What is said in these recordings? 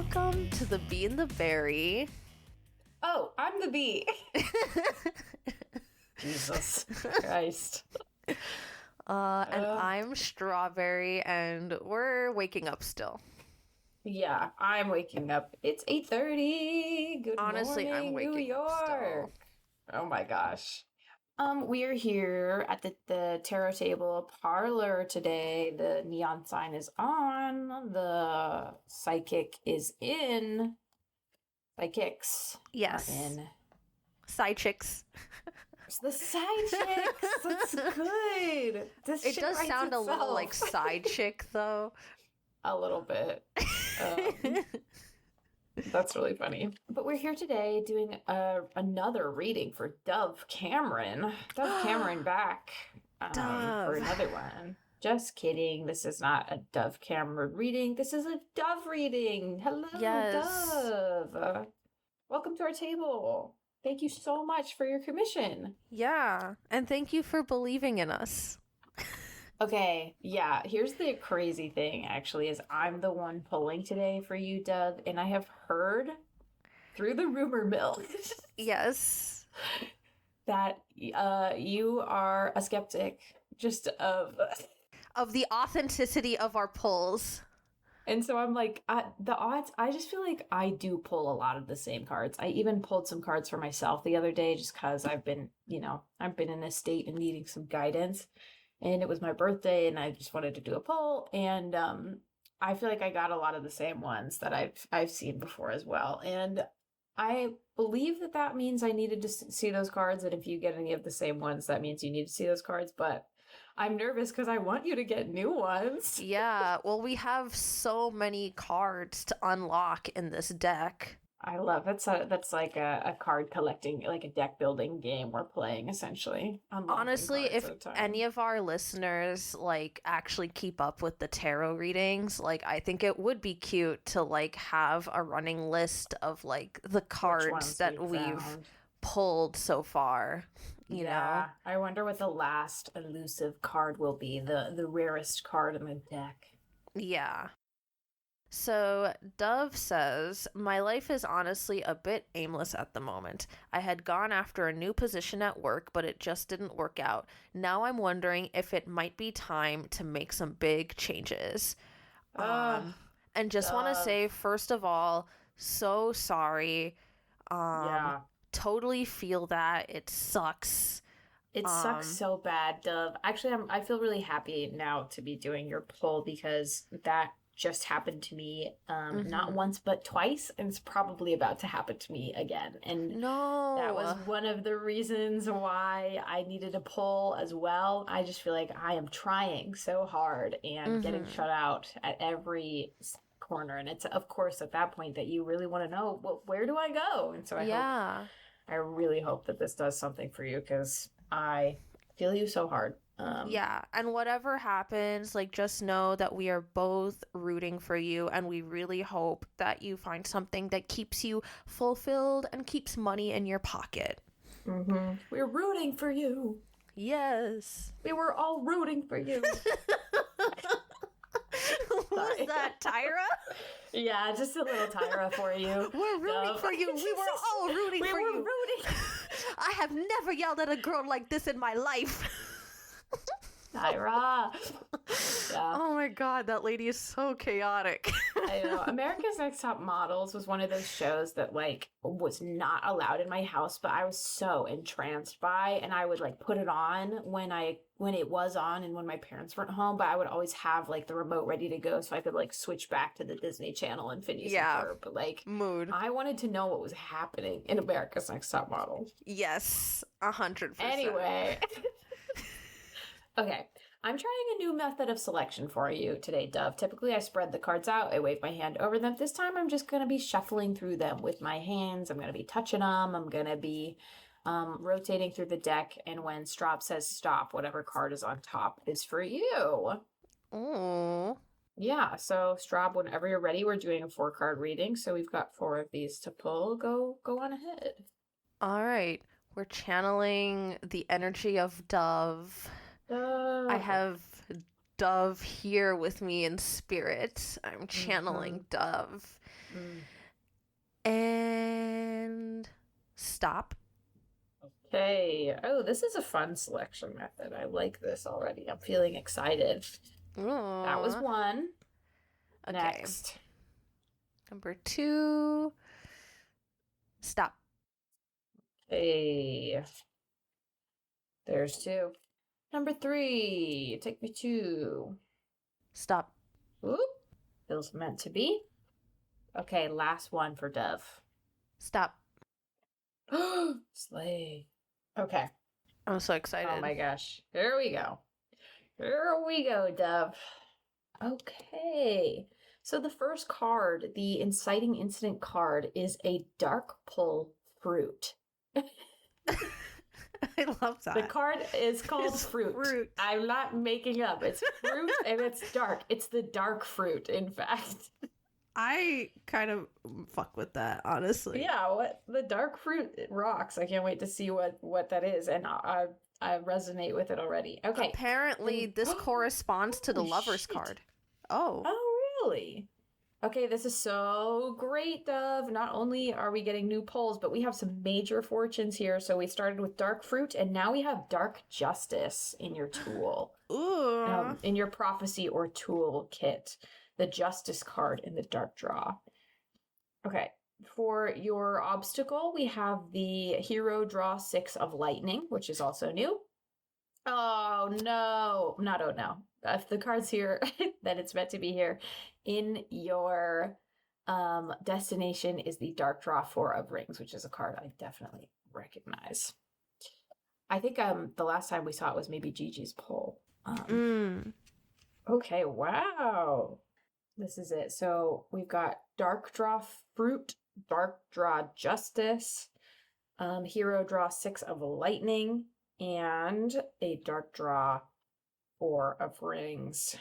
Welcome to the Bee and the Berry. Oh, I'm the bee. Jesus Christ. And I'm Strawberry, and we're waking up still. Yeah, I'm waking up. It's 8:30. Good Honestly, morning, I'm waking New York. up still. Oh my gosh. We are here at the tarot table parlor today. The neon sign is on. The psychic is in. Psychics Yes. are in. Side chicks. The side chicks. That's good. This It shit does writes sound a little itself. like side chick, though. A little bit. That's really funny. But we're here today doing another reading for Dove Cameron. Dove Cameron back for another one. Just kidding. This is not a Dove Cameron reading. This is a Dove reading. Hello, Yes. Dove. Welcome to our table. Thank you so much for your commission. Yeah, and thank you for believing in us. Okay, yeah, here's the crazy thing, actually, is I'm the one pulling today for you, Dove, and I have heard through the rumor mill Yes. that you are a skeptic just of the authenticity of our pulls. And so I'm like, the odds, I just feel like I do pull a lot of the same cards. I even pulled some cards for myself the other day just because I've been in a state and needing some guidance. And it was my birthday and I just wanted to do a poll. And I feel like I got a lot of the same ones that I've seen before as well. And I believe that means I needed to see those cards. And if you get any of the same ones, that means you need to see those cards. But I'm nervous because I want you to get new ones. Yeah, well, we have so many cards to unlock in this deck. I love it. That's like a card collecting, like a deck building game we're playing, essentially. Honestly, if any of our listeners like actually keep up with the tarot readings, like I think it would be cute to like have a running list of like the cards that we've pulled so far. You know? I wonder what the last elusive card will be, the rarest card in the deck. Yeah. So, Dove says, my life is honestly a bit aimless at the moment. I had gone after a new position at work, but it just didn't work out. Now I'm wondering if it might be time to make some big changes. And just want to say, first of all, so sorry. Totally feel that. It sucks. It sucks so bad, Dove. Actually, I feel really happy now to be doing your poll because that just happened to me not once but twice, and it's probably about to happen to me again. And that was one of the reasons why I needed a poll as well. I just feel like I am trying so hard and getting shut out at every corner. And it's, of course, at that point that you really want to know, well, where do I go? And so I really hope that this does something for you because I feel you so hard. Yeah, and whatever happens, like, just know that we are both rooting for you, and we really hope that you find something that keeps you fulfilled and keeps money in your pocket. Mm-hmm. We're rooting for you. Yes. We were all rooting for you. Was that Tyra? Yeah, just a little Tyra for you. We're rooting for you. We were all rooting for you. We were rooting. I have never yelled at a girl like this in my life. Tyra. Yeah. Oh my god, that lady is so chaotic. I know. America's Next Top Models was one of those shows that like was not allowed in my house, but I was so entranced by, and I would like put it on when it was on and when my parents weren't home, but I would always have like the remote ready to go so I could like switch back to the Disney Channel and Phineas and Ferb. But like mood. I wanted to know what was happening in America's Next Top Model. Yes, 100%. Anyway. Okay, I'm trying a new method of selection for you today, Dove. Typically, I spread the cards out. I wave my hand over them. This time, I'm just going to be shuffling through them with my hands. I'm going to be touching them. I'm going to be rotating through the deck. And when Strawb says stop, whatever card is on top is for you. Oh. Yeah, so Strawb, whenever you're ready, we're doing a 4-card reading. So we've got 4 of these to pull. Go on ahead. All right. We're channeling the energy of Dove. I have Dove here with me in spirit. I'm channeling Dove. And stop. Okay. Oh, this is a fun selection method. I like this already. I'm feeling excited. Ooh. That was one. Okay. Next. Number 2. Stop. Okay. There's 2. Number 3. Take me 2. Stop. Oop. Feels meant to be. Okay, last one for Dove. Stop. Slay. Okay. I'm so excited. Oh my gosh. Here we go. Here we go, Dove. Okay. So the first card, the inciting incident card, is a dark pull fruit. I love that. The card is called fruit. I'm not making up. It's fruit and it's dark. It's the dark fruit, in fact. I kind of fuck with that, honestly. Yeah, what the dark fruit rocks. I can't wait to see what that is, and I resonate with it already. Okay. Apparently, this corresponds to the Lover's card. Oh. Oh, really? Okay, this is so great, Dove. Not only are we getting new pulls, but we have some major fortunes here. So we started with dark fruit, and now we have dark justice in your tool. Ooh. In your prophecy or tool kit. The justice card in the dark draw. Okay, for your obstacle, we have the hero draw 6 of lightning, which is also new. Oh no, not oh no. If the card's here, then it's meant to be here. In your destination is the dark draw 4 of rings, which is a card I definitely recognize. I think the last time we saw it was maybe Gigi's pull. Okay, wow. This is it. So we've got dark draw fruit, dark draw justice, hero draw 6 of lightning, and a dark draw 4 of rings.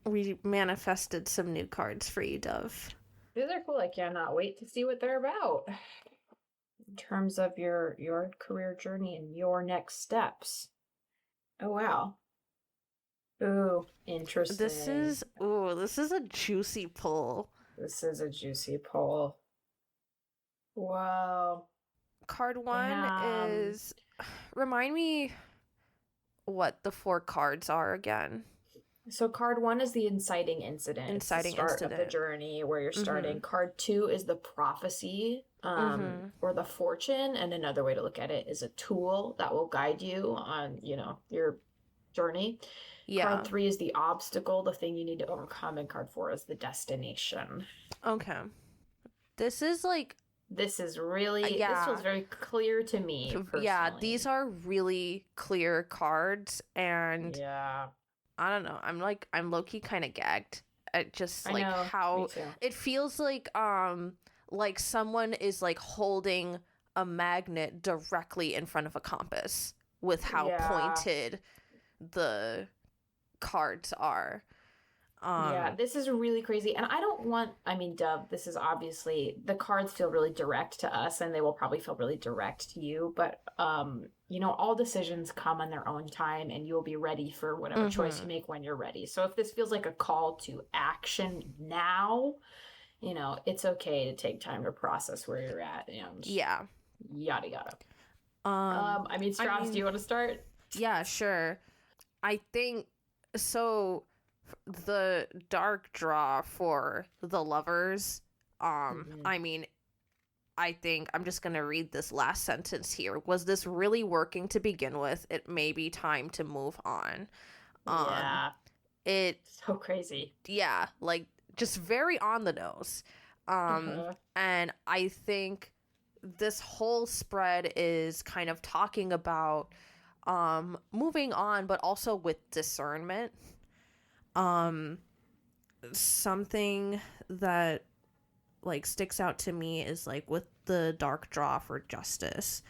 We manifested some new cards for you, Dove. These are cool. I cannot wait to see what they're about in terms of your career journey and your next steps. Oh wow. Ooh, interesting. This is a juicy pull. This is a juicy pull. Wow. Card 1 is, remind me what the 4 cards are again. So card 1 is the inciting incident. Inciting incident of the journey where you're starting. Card 2 is the prophecy, or the fortune, and another way to look at it is a tool that will guide you on, your journey. Yeah. Card 3 is the obstacle, the thing you need to overcome, and card 4 is the destination. Okay. This is really, this feels very clear to me personally. Yeah, these are really clear cards, and yeah, I don't know, I'm low-key kind of gagged at just like how it feels like someone is like holding a magnet directly in front of a compass with how pointed the cards are. Yeah, this is really crazy. And Dove, this is obviously, the cards feel really direct to us and they will probably feel really direct to you. But, all decisions come on their own time and you'll be ready for whatever choice you make when you're ready. So if this feels like a call to action now, it's okay to take time to process where you're at. And yada, yada. Strawbz, do you want to start? Yeah, sure. I think so. The dark draw for the lovers, I think I'm just gonna read this last sentence here. Was this really working to begin with? It may be time to move on. It's so crazy. Yeah, like just very on the nose. And I think this whole spread is kind of talking about moving on, but also with discernment. Something that like sticks out to me is like with the dark draw for justice.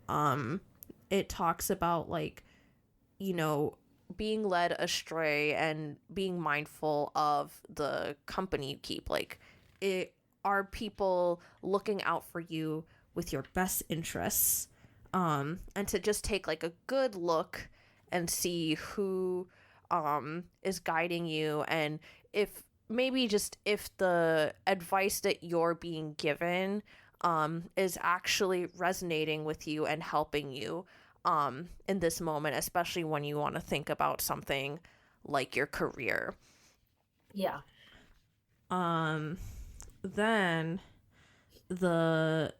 It talks about like, being led astray and being mindful of the company you keep. Like, are people looking out for you with your best interests? And to just take like a good look and see who is guiding you, and if maybe just if the advice that you're being given is actually resonating with you and helping you in this moment, especially when you want to think about something like your career. Yeah. Then the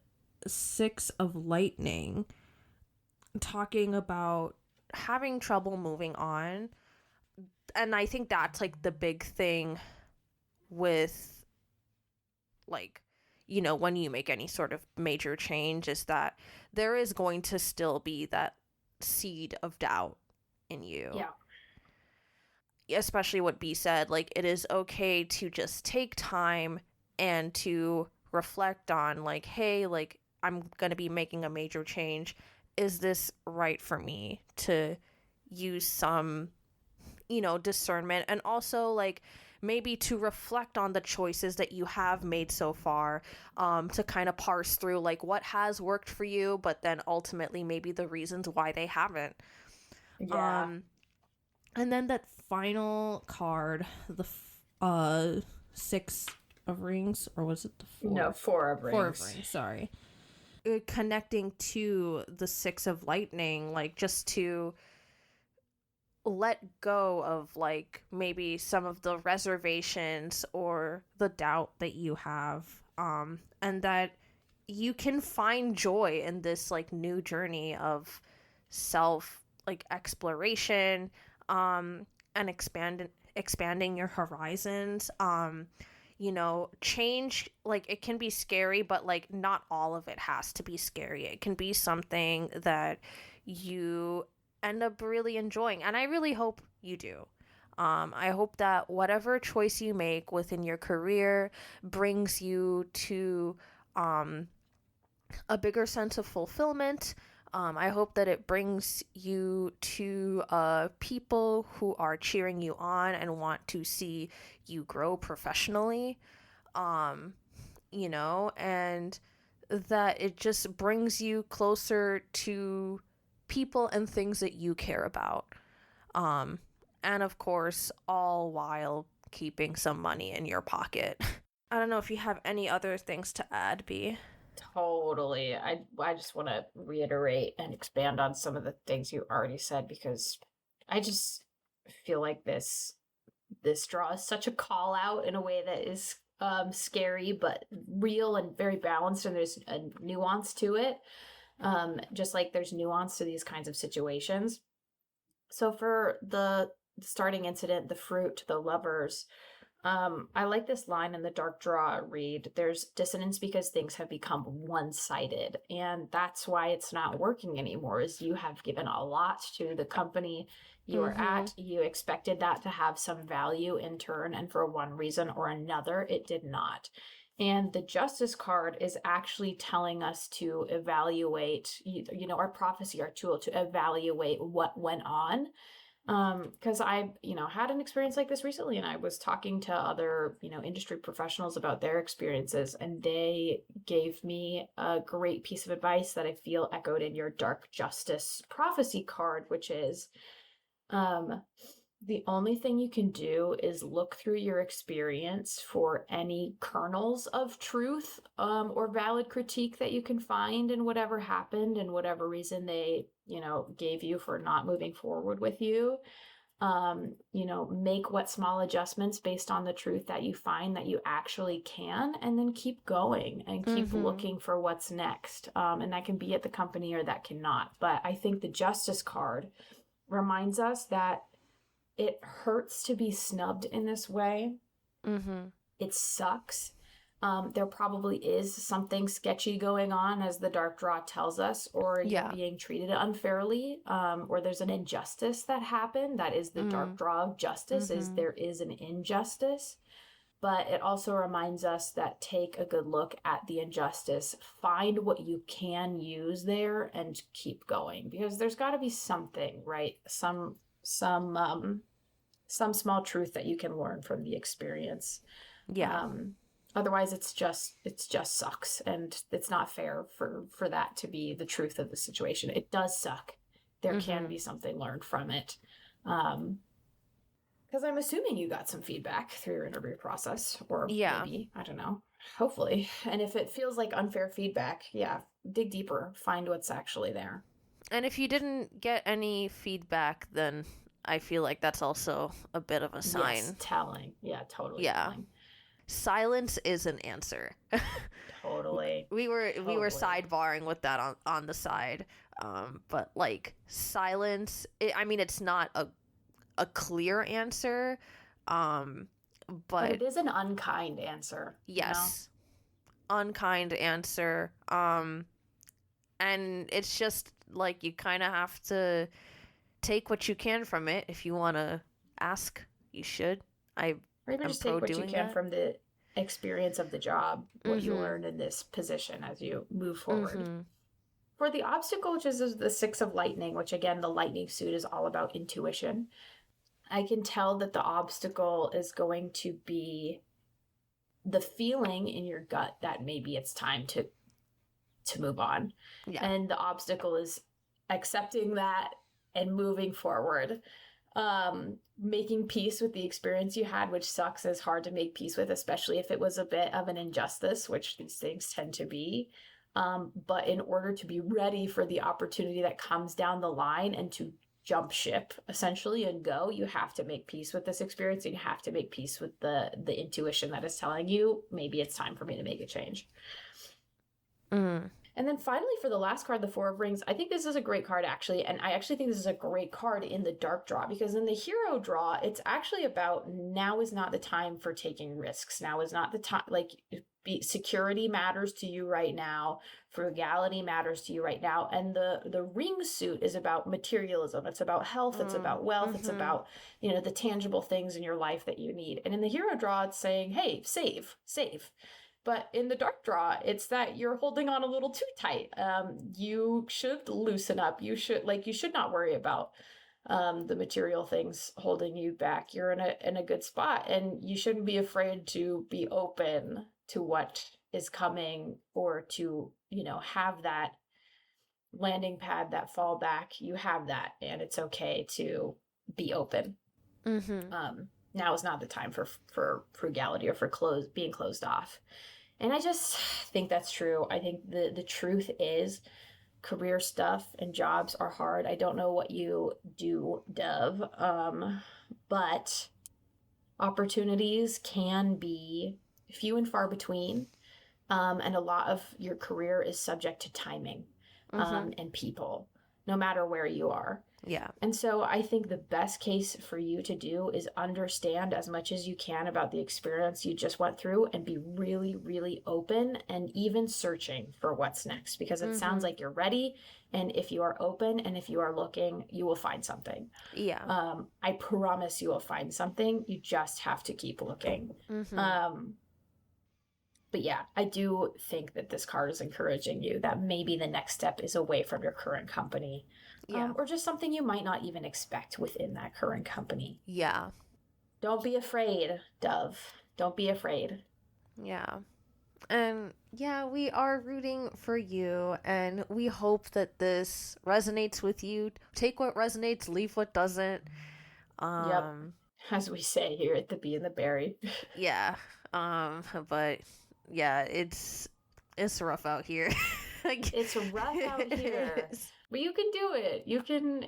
Six of Lightning, talking about having trouble moving on. And I think that's like the big thing with, like, you know, when you make any sort of major change, is that there is going to still be that seed of doubt in you. Yeah. Especially what B said, like, it is okay to just take time and to reflect on, like, hey, like, I'm going to be making a major change. Is this right for me to use some, you know, discernment, and also like maybe to reflect on the choices that you have made so far, to kind of parse through like what has worked for you, but then ultimately maybe the reasons why they haven't. Yeah. And then that final card, the Six of Rings, or was it the Four? No, Four of Rings. Four of Rings, sorry. Connecting to the Six of Lightning, like just to let go of like maybe some of the reservations or the doubt that you have, and that you can find joy in this like new journey of self like exploration, and expanding your horizons. You know, change, like, it can be scary, but like not all of it has to be scary. It can be something that you end up really enjoying, and I really hope you do. I hope that whatever choice you make within your career brings you to a bigger sense of fulfillment. I hope that it brings you to people who are cheering you on and want to see you grow professionally, you know, and that it just brings you closer to people and things that you care about. And of course, all while keeping some money in your pocket. I don't know if you have any other things to add, B. Totally. I just want to reiterate and expand on some of the things you already said, because I just feel like this draw is such a call out in a way that is scary but real and very balanced, and there's a nuance to it. Just like there's nuance to these kinds of situations. So for the starting incident, the fruit, the lovers, I like this line in the dark draw read. There's dissonance because things have become one-sided, and that's why it's not working anymore. Is you have given a lot to the company you are at. You expected that to have some value in turn, and for one reason or another, it did not. And the Justice card is actually telling us to evaluate, you know, our prophecy, our tool to evaluate what went on. Because I, you know, had an experience like this recently, and I was talking to other, you know, industry professionals about their experiences, and they gave me a great piece of advice that I feel echoed in your Dark Justice prophecy card, which is, the only thing you can do is look through your experience for any kernels of truth, or valid critique that you can find in whatever happened and whatever reason they, you know, gave you for not moving forward with you. You know, make what small adjustments based on the truth that you find that you actually can, and then keep going and keep looking for what's next. And that can be at the company or that cannot. But I think the Justice card reminds us that it hurts to be snubbed in this way. It sucks. There probably is something sketchy going on, as the dark draw tells us, or you're being treated unfairly, or there's an injustice that happened. That is the dark draw of justice, is there is an injustice. But it also reminds us that take a good look at the injustice, find what you can use there, and keep going, because there's got to be something, right? Some small truth that you can learn from the experience. Otherwise it's just sucks, and it's not fair for that to be the truth of the situation. It does suck. There can be something learned from it. Because I'm assuming you got some feedback through your interview process, or Yeah. maybe, I don't know, hopefully. And if it feels like unfair feedback, yeah, dig deeper, find what's actually there. And if you didn't get any feedback, then I feel like that's also a bit of a sign. Yes, telling. Yeah, totally Yeah. telling. Silence is an answer. Totally. We were sidebarring with that on the side. But like silence, I mean, it's not a clear answer. But it is an unkind answer. Yes. You know? Unkind answer. And it's just like you kind of have to take what you can from it. If you want to ask, you should. Or even just take what you can from the experience of the job, what you learned in this position as you move forward. For the obstacle, which is the 6 of lightning, which again, the lightning suit is all about intuition. I can tell that the obstacle is going to be the feeling in your gut that maybe it's time to move on. Yeah. And the obstacle is accepting that and moving forward. Making peace with the experience you had, which sucks, is hard to make peace with, especially if it was a bit of an injustice, which these things tend to be. But in order to be ready for the opportunity that comes down the line and to jump ship essentially and go, you have to make peace with this experience, and you have to make peace with the intuition that is telling you maybe it's time for me to make a change. And then finally, for the last card, the 4 of Rings, I think this is a great card, actually. And I actually think this is a great card in the dark draw, because in the hero draw, it's actually about now is not the time for taking risks. Now is not the time, like, security matters to you right now. Frugality matters to you right now. And the ring suit is about materialism. It's about health. It's about wealth. It's about, the tangible things in your life that you need. And in the hero draw, it's saying, hey, save. But in the dark draw, it's that you're holding on a little too tight. You should loosen up. You should not worry about the material things holding you back. You're in a good spot, and you shouldn't be afraid to be open to what is coming, or to, have that landing pad, that fallback. You have that, and it's okay to be open. Now is not the time for frugality or for being closed off. And I just think that's true. I think the truth is career stuff and jobs are hard. I don't know what you do, Dove, but opportunities can be few and far between. And a lot of your career is subject to timing and people, no matter where you are. Yeah. And so I think the best case for you to do is understand as much as you can about the experience you just went through, and be really, really open and even searching for what's next, because it sounds like you're ready. And if you are open and if you are looking, you will find something. Yeah. I promise you will find something. You just have to keep looking. But yeah, I do think that this card is encouraging you that maybe the next step is away from your current company. Or just something you might not even expect within that current company. Yeah. Don't be afraid, Dove. Don't be afraid. Yeah. And yeah, we are rooting for you, and we hope that this resonates with you. Take what resonates, leave what doesn't. Yep. As we say here at the Bee and the Berry. Yeah. But yeah, it's rough out here. It's rough out here. But you can do it. You can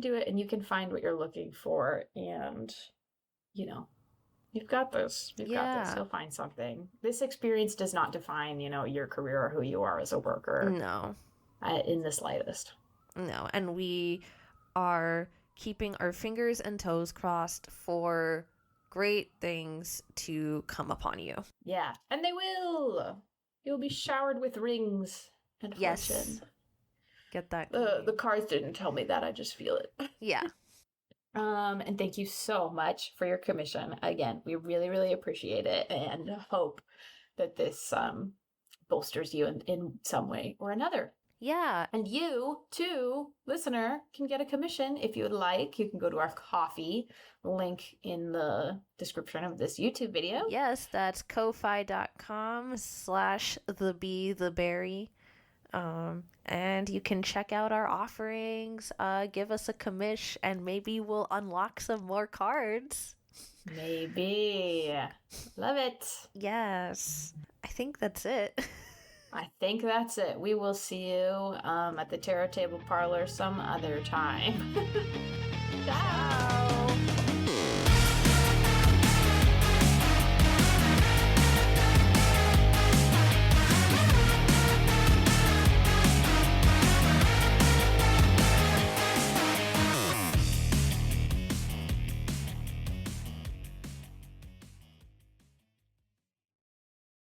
do it, and you can find what you're looking for, and you've got this. You've got this. You'll find something. This experience does not define, your career or who you are as a worker. No. In the slightest. No, and we are keeping our fingers and toes crossed for great things to come upon you. Yeah, and they will. You'll be showered with rings and fortune. Yes. Get that. The cards didn't tell me that. I just feel it. Yeah. And thank you so much for your commission. Again, we really, really appreciate it, and hope that this bolsters you in some way or another. Yeah. And you, too, listener, can get a commission if you would like. You can go to our Ko-fi link in the description of this YouTube video. Yes, that's ko-fi.com/thebeetheberry. And you can check out our offerings, give us a commish, and maybe we'll unlock some more cards. Maybe. Love it. Yes. I think that's it. I think that's it. We will see you at the Terror Table Parlor some other time. Ciao.